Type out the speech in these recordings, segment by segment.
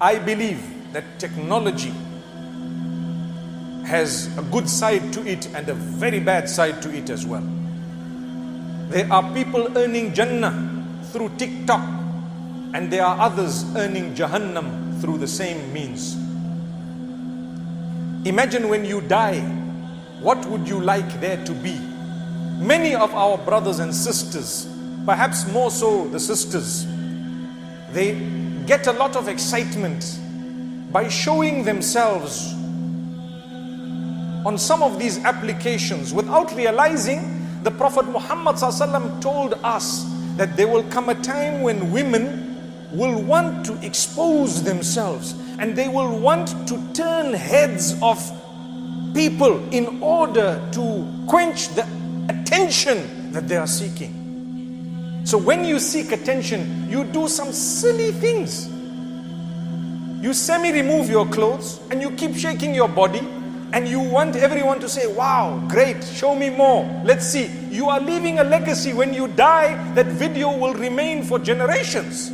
I believe that technology has a good side to it and a very bad side to it as well. There are people earning Jannah through TikTok, and there are others earning Jahannam through the same means. Imagine when you die, what would you like there to be? Many of our brothers and sisters, perhaps more so the sisters, they get a lot of excitement by showing themselves on some of these applications without realizing the Prophet Muhammad ﷺ told us that there will come a time when women will want to expose themselves and they will want to turn heads of people in order to quench the attention that they are seeking. So when you seek attention, you do some silly things. You semi-remove your clothes and you keep shaking your body and you want everyone to say, wow, great, show me more, let's see. You are leaving a legacy. When you die, that video will remain for generations.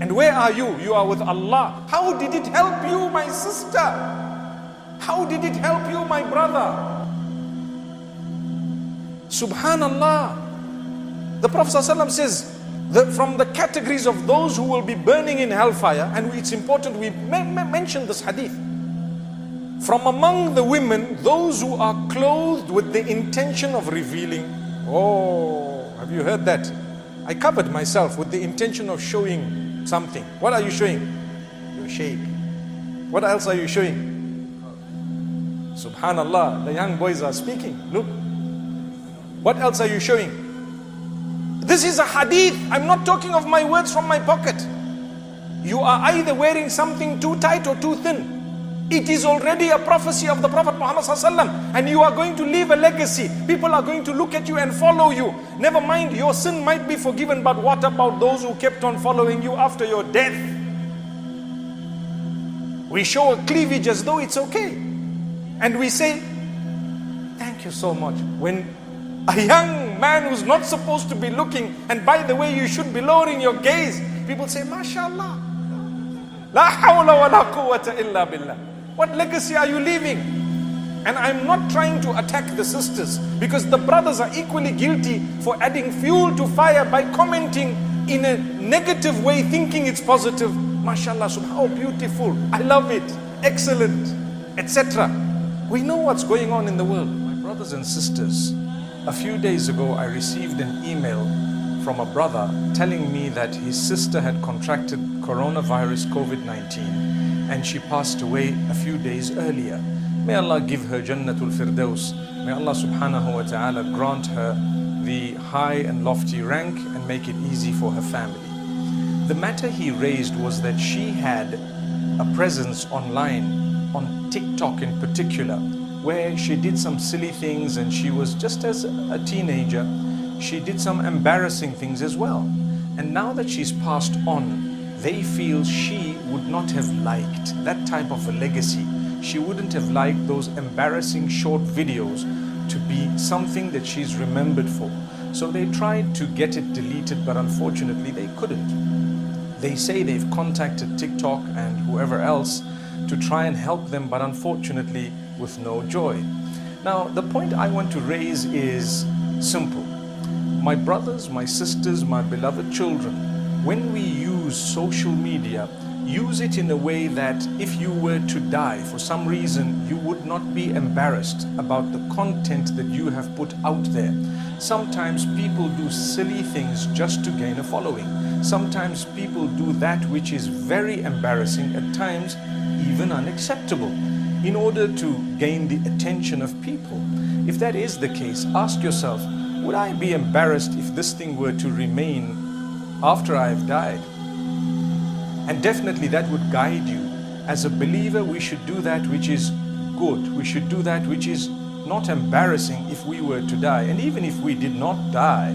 And where are you? You are with Allah. How did it help you, my sister? How did it help you, my brother? Subhanallah. The Prophet ﷺ says that from the categories of those who will be burning in hellfire, and it's important we mention this hadith, from among the women, those who are clothed with the intention of revealing. Oh, have you heard that? I covered myself with the intention of showing something. What are you showing? Your shape. What else are you showing? Subhanallah, the young boys are speaking. Look. What else are you showing? This is a hadith. I'm not talking of my words from my pocket. You are either wearing something too tight or too thin. It is already a prophecy of the Prophet Muhammad ﷺ, and you are going to leave a legacy. People are going to look at you and follow you. Never mind, your sin might be forgiven, but what about those who kept on following you after your death? We show a cleavage as though it's okay. And we say, thank you so much. When a young man who's not supposed to be looking, and by the way, you should be lowering your gaze, people say, MashaAllah. La hawla wa la quwwata illa billah. What legacy are you leaving? And I'm not trying to attack the sisters, because the brothers are equally guilty for adding fuel to fire by commenting in a negative way, thinking it's positive. MashaAllah, how beautiful, I love it, excellent, etc. We know what's going on in the world. My brothers and sisters, a few days ago I received an email from a brother telling me that his sister had contracted coronavirus COVID-19 and she passed away a few days earlier. May Allah give her Jannatul Firdaus. May Allah subhanahu wa ta'ala grant her the high and lofty rank and make it easy for her family. The matter he raised was that she had a presence online, on TikTok in particular, where she did some silly things, and she was just as a teenager, she did some embarrassing things as well. And now that she's passed on, they feel she would not have liked that type of a legacy. She wouldn't have liked those embarrassing short videos to be something that she's remembered for. So they tried to get it deleted, but unfortunately they couldn't. They say they've contacted TikTok and whoever else to try and help them, but unfortunately with no joy. Now, the point I want to raise is simple. My brothers, my sisters, my beloved children, when we use social media, use it in a way that if you were to die for some reason, you would not be embarrassed about the content that you have put out there. Sometimes people do silly things just to gain a following. Sometimes people do that which is very embarrassing, at times even unacceptable, in order to gain the attention of people. If that is the case, ask yourself, would I be embarrassed if this thing were to remain after I've died? And definitely that would guide you. As a believer, we should do that which is good. We should do that which is not embarrassing if we were to die. And even if we did not die,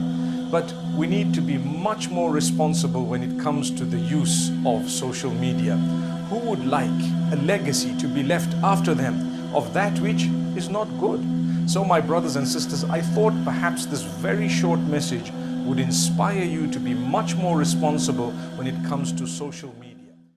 but we need to be much more responsible when it comes to the use of social media. Who would like a legacy to be left after them of that which is not good? So my brothers and sisters, I thought perhaps this very short message would inspire you to be much more responsible when it comes to social media.